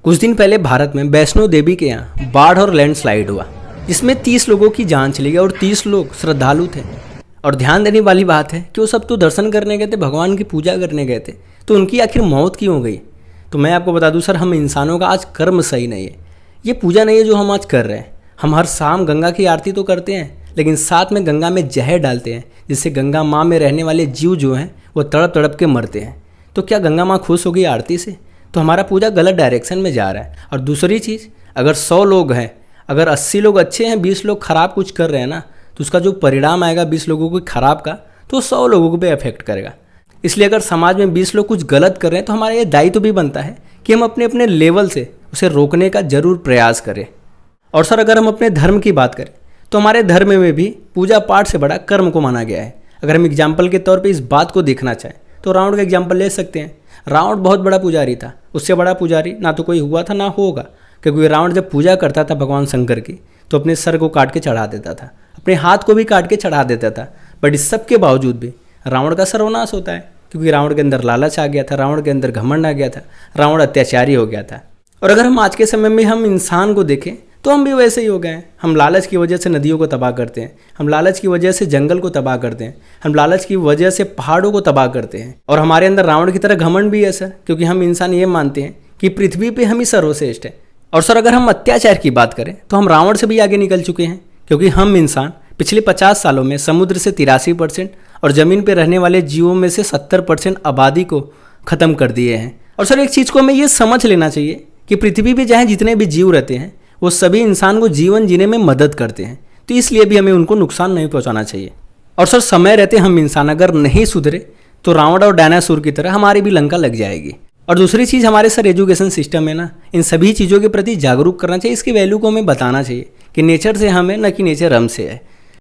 कुछ दिन पहले भारत में वैष्णो देवी के यहाँ बाढ़ और लैंडस्लाइड हुआ, जिसमें 30 लोगों की जान चली गई और 30 लोग श्रद्धालु थे। और ध्यान देने वाली बात है कि वो सब तो दर्शन करने गए थे, भगवान की पूजा करने गए थे, तो उनकी आखिर मौत क्यों हो गई? तो मैं आपको बता दूं सर, हम इंसानों का आज कर्म सही नहीं है। ये पूजा नहीं है जो हम आज कर रहे हैं। हम हर शाम गंगा की आरती तो करते हैं, लेकिन साथ में गंगा में जहर डालते हैं, जिससे गंगा माँ में रहने वाले जीव जो हैं वो तड़प तड़प के मरते हैं। तो क्या गंगा माँ खुश होगी आरती से? तो हमारा पूजा गलत डायरेक्शन में जा रहा है। और दूसरी चीज़, अगर 100 लोग हैं, अगर 80 लोग अच्छे हैं, 20 लोग खराब कुछ कर रहे हैं ना, तो उसका जो परिणाम आएगा 20 लोगों को खराब का, तो 100 लोगों पे अफेक्ट करेगा। इसलिए अगर समाज में 20 लोग कुछ गलत कर रहे हैं तो हमारा ये दायित्व भी बनता है कि हम अपने अपने लेवल से उसे रोकने का जरूर प्रयास करें। और सर, अगर हम अपने धर्म की बात करें तो हमारे धर्म में भी पूजा पाठ से बड़ा कर्म को माना गया है। अगर हम एग्जाम्पल के तौर पे इस बात को देखना चाहें तो रावण का एग्जाम्पल ले सकते हैं। रावण बहुत बड़ा पुजारी था, उससे बड़ा पुजारी ना तो कोई हुआ था ना होगा, क्योंकि रावण जब पूजा करता था भगवान शंकर की तो अपने सर को काट के चढ़ा देता था, अपने हाथ को भी काट के चढ़ा देता था। बट इस सब के बावजूद भी रावण का सर्वनाश होता है, क्योंकि रावण के अंदर लालच आ गया था, रावण के अंदर घमंड आ गया था, रावण अत्याचारी हो गया था। और अगर हम आज के समय में हम इंसान को देखें तो हम भी वैसे ही हो गए हैं। हम लालच की वजह से नदियों को तबाह करते हैं, हम लालच की वजह से जंगल को तबाह करते हैं, हम लालच की वजह से पहाड़ों को तबाह करते हैं। और हमारे अंदर रावण की तरह घमंड भी है सर, क्योंकि हम इंसान ये मानते हैं कि पृथ्वी पे हम ही सर्वश्रेष्ठ है। और सर, अगर हम अत्याचार की बात करें तो हम रावण से भी आगे निकल चुके हैं, क्योंकि हम इंसान पिछले 50 सालों में समुद्र से 83% और ज़मीन पर रहने वाले जीवों में से 70% आबादी को ख़त्म कर दिए हैं। और सर, एक चीज़ को हमें ये समझ लेना चाहिए कि पृथ्वी पे चाहे जितने भी जीव रहते हैं वो सभी इंसान को जीवन जीने में मदद करते हैं, तो इसलिए भी हमें उनको नुकसान नहीं पहुंचाना चाहिए। और सर, समय रहते हम इंसान अगर नहीं सुधरे तो रावण और डायनासोर की तरह हमारी भी लंका लग जाएगी। और दूसरी चीज़, हमारे सर एजुकेशन सिस्टम है ना, इन सभी चीज़ों के प्रति जागरूक करना चाहिए। इसकी वैल्यू को हमें बताना चाहिए कि नेचर से हम है, न कि नेचर हमसे है।